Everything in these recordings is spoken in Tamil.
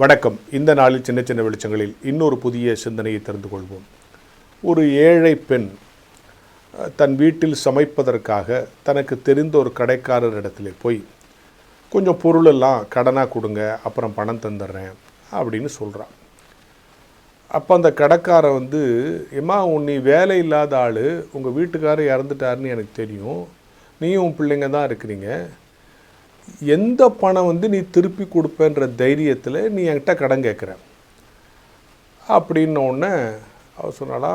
வணக்கம். இந்த நாளில் சின்ன சின்ன வெளிச்சங்களில் இன்னொரு புதிய சிந்தனையை தெரிந்து கொள்வோம். ஒரு ஏழை பெண் தன் வீட்டில் சமைப்பதற்காக தனக்கு தெரிந்த ஒரு கடைக்காரர் இடத்துல போய் கொஞ்சம் பொருளெல்லாம் கடனாக கொடுங்க, அப்புறம் பணம் தந்துடுறேன் அப்படின்னு சொல்கிறான். அப்போ அந்த கடைக்காரன் ஏம்மா நீ வேலை இல்லாத ஆள், உங்கள் வீட்டுக்காரர் இறந்துட்டாருன்னு எனக்கு தெரியும், நீயும் உன் பிள்ளைங்க தான் இருக்கிறீங்க, எந்த பணம் நீ திருப்பி கொடுப்பேன்ற தைரியத்தில் நீ என்கிட்ட கடன் கேட்குற அப்படின்னோடனே அவர் சொன்னாலா,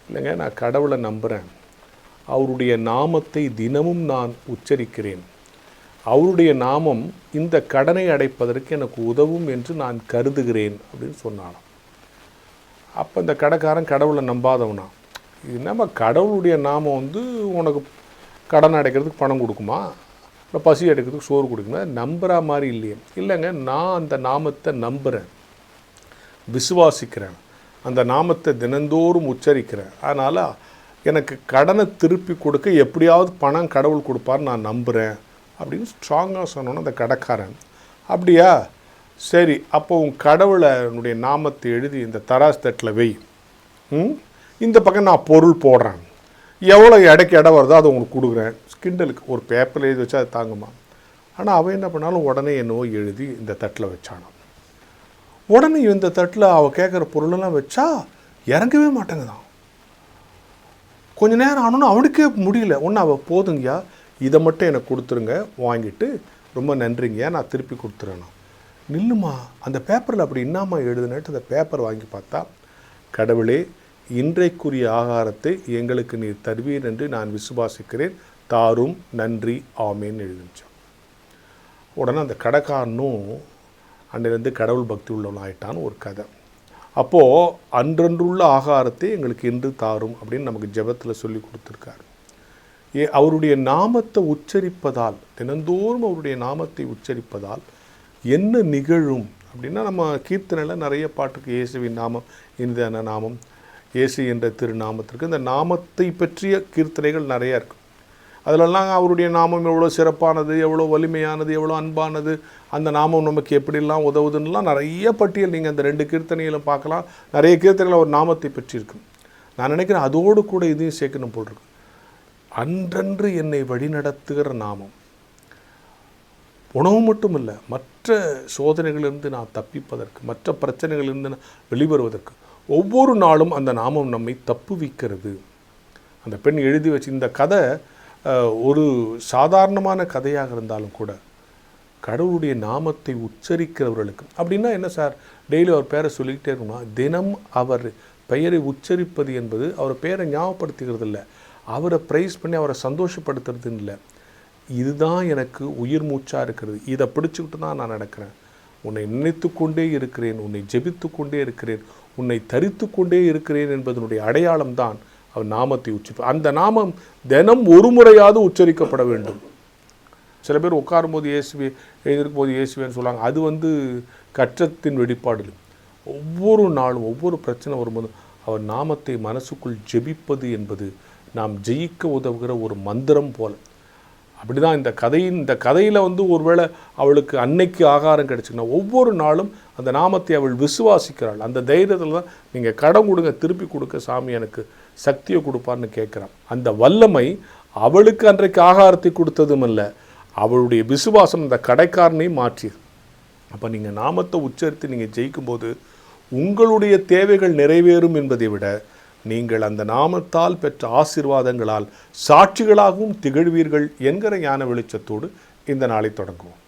இல்லைங்க நான் கடவுளை நம்புகிறேன், அவருடைய நாமத்தை தினமும் நான் உச்சரிக்கிறேன், அவருடைய நாமம் இந்த கடனை அடைப்பதற்கு எனக்கு உதவும் என்று நான் கருதுகிறேன் அப்படின்னு சொன்னாலாம். அப்போ இந்த கடைக்காரன் கடவுளை நம்பாதவனா, இது நம்ம கடவுளுடைய நாமம் உனக்கு கடன் அடைக்கிறதுக்கு பணம் கொடுக்குமா, இல்லை பசி எடுக்கிறதுக்கு சோறு கொடுக்குமா, நம்புகிற மாதிரி இல்லையே. இல்லைங்க, நான் அந்த நாமத்தை நம்புகிறேன், விசுவாசிக்கிறேன், அந்த நாமத்தை தினந்தோறும் உச்சரிக்கிறேன், அதனால் எனக்கு கடனை திருப்பி கொடுக்க எப்படியாவது பணம் கடவுள் கொடுப்பார் நான் நம்புகிறேன் அப்படின்னு ஸ்ட்ராங்காக சொன்னோன்னு அந்த கடைக்காரன், அப்படியா சரி, அப்போ உன் கடவுளுடைய நாமத்தை எழுதி இந்த தராசு தட்டில் வை, இந்த பக்கம் நான் பொருள் போடுறேன், எவ்வளோ இடைக்கு இடம் வருதோ அதை உங்களுக்கு கொடுக்குறேன், கிண்டலுக்கு ஒரு பேப்பரில் எழுதி வச்சா அது தாங்குமா. ஆனால் அவன் என்ன பண்ணாலும் உடனே என்னவோ எழுதி இந்த தட்டில் வச்சானான். உடனே இந்த தட்டில் அவள் கேட்குற பொருளெல்லாம் வச்சா இறங்கவே மாட்டேங்க தான். கொஞ்ச நேரம் ஆனோன்னு அவனுக்கே முடியல. ஒன்று அவள் போதுங்கய்யா, இதை மட்டும் எனக்கு கொடுத்துருங்க, வாங்கிட்டு ரொம்ப நன்றிங்கய்யா, நான் திருப்பி கொடுத்துறேண்ணா. நில்லுமா, அந்த பேப்பரில் அப்படி இன்னாமா எழுதுனேட்டு அந்த பேப்பர் வாங்கி பார்த்தா, கடவுளே இன்றைக்குரிய ஆகாரத்தை எங்களுக்கு நீர் தருவீர் என்று நான் விசுவாசிக்கிறேன், தாரும், நன்றி, ஆமேன்னு எழுதிச்சான். உடனே அந்த கடைக்காரனும் அன்னிலேருந்து கடவுள் பக்தி உள்ளவன் ஆயிட்டான்னு ஒரு கதை. அப்போது அன்றன்றுள்ள ஆகாரத்தை எங்களுக்கு இன்று தாரும் அப்படின்னு நமக்கு ஜெபத்தில் சொல்லி கொடுத்துருக்காரு. அவருடைய நாமத்தை உச்சரிப்பதால், தினந்தோறும் அவருடைய நாமத்தை உச்சரிப்பதால் என்ன நிகழும் அப்படின்னா, நம்ம கீர்த்தனையில் நிறைய பாட்டுக்கு இயேசுவின் நாமம் இனிதான நாமம், இயேசு என்ற திருநாமத்திற்கு இந்த நாமத்தை பற்றிய கீர்த்தனைகள் நிறையா இருக்கும். அதிலெல்லாம் அவருடைய நாமம் எவ்வளோ சிறப்பானது, எவ்வளோ வலிமையானது, எவ்வளோ அன்பானது, அந்த நாமம் நமக்கு எப்படிலாம் உதவுதுன்னெலாம் நிறைய பட்டியல் நீங்கள் அந்த 2 கீர்த்தனையிலும் பார்க்கலாம். நிறைய கீர்த்தனைகள் ஒரு நாமத்தை பற்றி இருக்கும். நான் நினைக்கிறேன் அதோடு கூட இதையும் சேர்க்கணும் போல் இருக்கு. அன்றன்று என்னை வழிநடத்துகிற நாமம். உணவு மட்டும் இல்லை, மற்ற சோதனைகளிலிருந்து நான் தப்பிப்பதற்கு, மற்ற பிரச்சனைகளிலிருந்து நான் வெளிவருவதற்கு ஒவ்வொரு நாளும் அந்த நாமம் நம்மை தப்புவிக்கிறது. அந்த பெண் எழுதி வச்சு இந்த கதை ஒரு சாதாரணமான கதையாக இருந்தாலும் கூட கடவுளுடைய நாமத்தை உச்சரிக்கிறவர்களுக்கு, அப்படின்னா என்ன சார், டெய்லி அவர் பேரை சொல்லிக்கிட்டே இருக்கணும், தினம் அவர் பெயரை உச்சரிப்பது என்பது அவர் பெயரை ஞாபகப்படுத்துகிறது இல்லை, அவரை ப்ரைஸ் பண்ணி அவரை சந்தோஷப்படுத்துறதுன்னு இல்லை. இதுதான் எனக்கு உயிர் மூச்சாக இருக்கிறது, இதை பிடிச்சிக்கிட்டு தான் நான் நடக்கிறேன், உன்னை நினைத்து கொண்டே இருக்கிறேன், உன்னை ஜெபித்து கொண்டே இருக்கிறேன், உன்னை தரித்து கொண்டே இருக்கிறேன் என்பதனுடைய அடையாளம் தான் அவர் நாமத்தை உச்சரிப்பு. அந்த நாமம் தினம் ஒரு முறையாவது உச்சரிக்கப்பட வேண்டும். சில பேர் உட்காரும்போது இயேசுவே, எழுதிருக்கும் போது இயேசுவேன்னு சொல்லுவாங்க. அது கற்றத்தின் வெளிப்பாடு. ஒவ்வொரு நாளும் ஒவ்வொரு பிரச்சனை வரும்போது அவர் நாமத்தை மனசுக்குள் ஜெபிப்பது என்பது நாம் ஜெயிக்க உதவுகிற ஒரு மந்திரம் போல. அப்படி தான் இந்த கதையில் ஒருவேளை அவளுக்கு அன்னைக்கு ஆகாரம் கிடச்சிங்கன்னா ஒவ்வொரு நாளும் அந்த நாமத்தை அவள் விசுவாசிக்கிறாள். அந்த தைரியத்தில் தான் நீங்கள் கடன் கொடுங்க, திருப்பி கொடுக்க சாமி எனக்கு சக்தியை கொடுப்பார்னு கேட்குறான். அந்த வல்லமை அவளுக்கு அன்றைக்கு ஆகாரத்தை கொடுத்ததும் இல்லை, அவளுடைய விசுவாசம் அந்த கடைக்காரனையும் மாற்றியது. அப்போ நீங்கள் நாமத்தை உச்சரித்து நீங்கள் ஜெயிக்கும்போது உங்களுடைய தேவைகள் நிறைவேறும் என்பதை விட நீங்கள் அந்த நாமத்தால் பெற்ற ஆசீர்வாதங்களால் சாட்சிகளாகவும் திகழ்வீர்கள் என்கிற ஞான வெளிச்சத்தோடு இந்த நாளை தொடங்குவோம்.